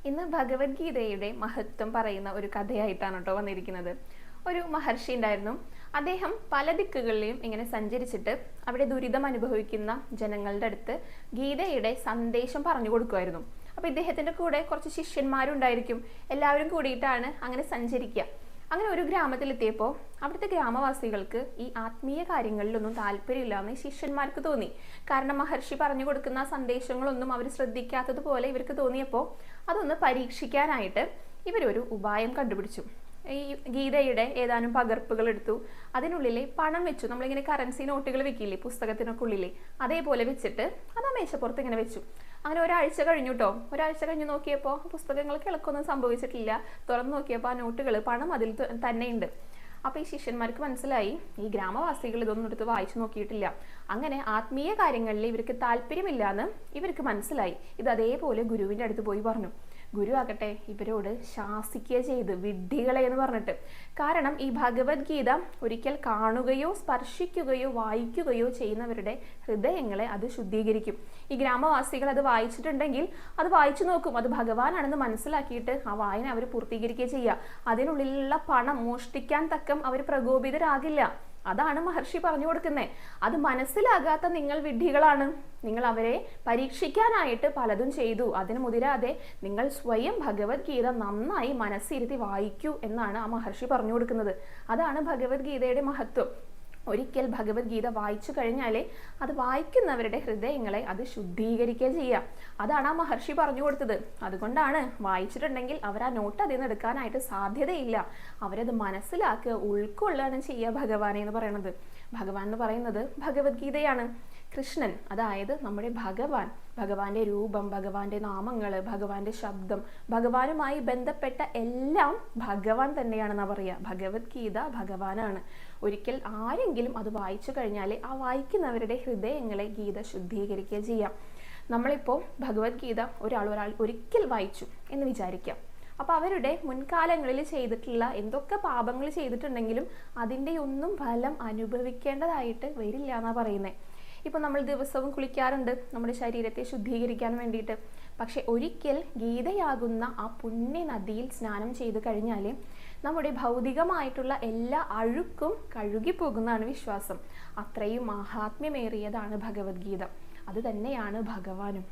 ഇന്ന് ഭഗവത്ഗീതയുടെ മഹത്വം പറയുന്ന ഒരു കഥയായിട്ടാണ് കേട്ടോ വന്നിരിക്കുന്നത്. ഒരു മഹർഷി ഉണ്ടായിരുന്നു. അദ്ദേഹം പല ദിക്കുകളിലെയും ഇങ്ങനെ സഞ്ചരിച്ചിട്ട് അവിടെ ദുരിതം അനുഭവിക്കുന്ന ജനങ്ങളുടെ അടുത്ത് ഗീതയുടെ സന്ദേശം പറഞ്ഞു കൊടുക്കുമായിരുന്നു. അപ്പോൾ ഇദ്ദേഹത്തിന്റെ കൂടെ കുറച്ച് ശിഷ്യന്മാരുണ്ടായിരിക്കും. എല്ലാവരും കൂടിയിട്ടാണ് അങ്ങനെ സഞ്ചരിക്കുക. അങ്ങനെ ഒരു ഗ്രാമത്തിലെത്തിയപ്പോൾ അവിടുത്തെ ഗ്രാമവാസികൾക്ക് ഈ ആത്മീയ കാര്യങ്ങളിലൊന്നും താല്പര്യമില്ലാന്ന് ശിഷ്യന്മാർക്ക് തോന്നി. കാരണം മഹർഷി പറഞ്ഞു കൊടുക്കുന്ന സന്ദേശങ്ങളൊന്നും അവർ ശ്രദ്ധിക്കാത്തതുപോലെ ഇവർക്ക് തോന്നിയപ്പോൾ അതൊന്ന് പരീക്ഷിക്കാനായിട്ട് ഇവരൊരു ഉപായം കണ്ടുപിടിച്ചു. ഈ ഗീതയുടെ ഏതാനും പകർപ്പുകൾ എടുത്തു, അതിനുള്ളിൽ പണം വെച്ചു. നമ്മളിങ്ങനെ കറൻസി നോട്ടുകൾ വെക്കില്ലേ പുസ്തകത്തിനൊക്കെ ഉള്ളിൽ, അതേപോലെ വെച്ചിട്ട് അത് ആ മേശപ്പുറത്ത് ഇങ്ങനെ വെച്ചു. അങ്ങനെ ഒരാഴ്ച കഴിഞ്ഞു കേട്ടോ. ഒരാഴ്ച കഴിഞ്ഞ് നോക്കിയപ്പോൾ പുസ്തകങ്ങൾക്ക് ഇളക്കൊന്നും സംഭവിച്ചിട്ടില്ല. തുറന്നു നോക്കിയപ്പോൾ ആ നോട്ടുകൾ, പണം അതിൽ തന്നെയുണ്ട്. അപ്പോൾ ഈ ശിഷ്യന്മാർക്ക് മനസ്സിലായി ഈ ഗ്രാമവാസികൾ ഇതൊന്നും എടുത്ത് വായിച്ചു നോക്കിയിട്ടില്ല, അങ്ങനെ ആത്മീയ കാര്യങ്ങളിൽ ഇവർക്ക് താല്പര്യമില്ലാന്ന് ഇവർക്ക് മനസ്സിലായി. ഇത് അതേപോലെ ഗുരുവിൻ്റെ അടുത്ത് പോയി പറഞ്ഞു. ഗുരു ആകട്ടെ ഇവരോട് ശാസിക്കുക ചെയ്ത്, വിഡ്ഢികളെ എന്ന് പറഞ്ഞിട്ട്. കാരണം ഈ ഭഗവത്ഗീത ഒരിക്കൽ കാണുകയോ സ്പർശിക്കുകയോ വായിക്കുകയോ ചെയ്യുന്നവരുടെ ഹൃദയങ്ങളെ അത് ശുദ്ധീകരിക്കും. ഈ ഗ്രാമവാസികൾ അത് വായിച്ചിട്ടുണ്ടെങ്കിൽ അത് വായിച്ചു നോക്കും, അത് ഭഗവാനാണെന്ന് മനസ്സിലാക്കിയിട്ട് ആ വായന അവർ പൂർത്തീകരിക്കുക ചെയ്യുക. അതിനുള്ളിലുള്ള പണം മോഷ്ടിക്കാൻ തക്കം അവർ പ്രകോപിതരാകില്ല. അതാണ് മഹർഷി പറഞ്ഞു കൊടുക്കുന്നത്. അത് മനസ്സിലാകാത്ത നിങ്ങൾ വിഡ്ഢികളാണ്. നിങ്ങൾ അവരെ പരീക്ഷിക്കാനായിട്ട് പലതും ചെയ്തു. അതിന് മുതിരാതെ നിങ്ങൾ സ്വയം ഭഗവത്ഗീത നന്നായി മനസ്സിരുത്തി വായിക്കൂ എന്നാണ് ആ മഹർഷി പറഞ്ഞു കൊടുക്കുന്നത്. അതാണ് ഭഗവത്ഗീതയുടെ മഹത്വം. ഒരിക്കൽ ഭഗവത്ഗീത വായിച്ചു കഴിഞ്ഞാലേ അത് വായിക്കുന്നവരുടെ ഹൃദയങ്ങളെ അത് ശുദ്ധീകരിക്കുക ചെയ്യാം. അതാണ് ആ മഹർഷി പറഞ്ഞു കൊടുത്തത്. അതുകൊണ്ടാണ് വായിച്ചിട്ടുണ്ടെങ്കിൽ അവർ ആ നോട്ട് അതിൽ നിന്ന് എടുക്കാനായിട്ട് സാധ്യതയില്ല. അവരത് മനസ്സിലാക്കുക, ഉൾക്കൊള്ളുകയാണ് ചെയ്യുക ഭഗവാനെ എന്ന് പറയുന്നത്. ഭഗവാൻ എന്ന് പറയുന്നത് ഭഗവത്ഗീതയാണ്. കൃഷ്ണൻ, അതായത് നമ്മുടെ ഭഗവാൻ, ഭഗവാന്റെ രൂപം, ഭഗവാന്റെ നാമങ്ങൾ, ഭഗവാന്റെ ശബ്ദം, ഭഗവാനുമായി ബന്ധപ്പെട്ട എല്ലാം ഭഗവാൻ തന്നെയാണെന്നാ പറയുക. ഭഗവത്ഗീത ഭഗവാനാണ്. ഒരിക്കൽ ആരെങ്കിലും അത് വായിച്ചു കഴിഞ്ഞാൽ ആ വായിക്കുന്നവരുടെ ഹൃദയങ്ങളെ ഗീത ശുദ്ധീകരിക്കുക ചെയ്യാം. നമ്മളിപ്പോൾ ഭഗവത്ഗീത ഒരാൾ ഒരിക്കൽ വായിച്ചു എന്ന് വിചാരിക്കാം. അപ്പോൾ അവരുടെ മുൻകാലങ്ങളിൽ ചെയ്തിട്ടുള്ള എന്തൊക്കെ പാപങ്ങൾ ചെയ്തിട്ടുണ്ടെങ്കിലും അതിൻ്റെ ഒന്നും ഫലം അനുഭവിക്കേണ്ടതായിട്ട് വരില്ല എന്നാണ് പറയുന്നത്. ഇപ്പോൾ നമ്മൾ ദിവസവും കുളിക്കാറുണ്ട് നമ്മുടെ ശരീരത്തെ ശുദ്ധീകരിക്കാൻ വേണ്ടിയിട്ട്. പക്ഷെ ഒരിക്കൽ ഗീതയാകുന്ന ആ പുണ്യ നദിയിൽ സ്നാനം ചെയ്തു കഴിഞ്ഞാൽ നമ്മുടെ ഭൗതികമായിട്ടുള്ള എല്ലാ അഴുക്കും കഴുകിപ്പോകുന്നതാണ് വിശ്വാസം. അത്രയും മഹാത്മ്യമേറിയതാണ് ഭഗവത്ഗീത. അത് തന്നെയാണ് ഭഗവാനും.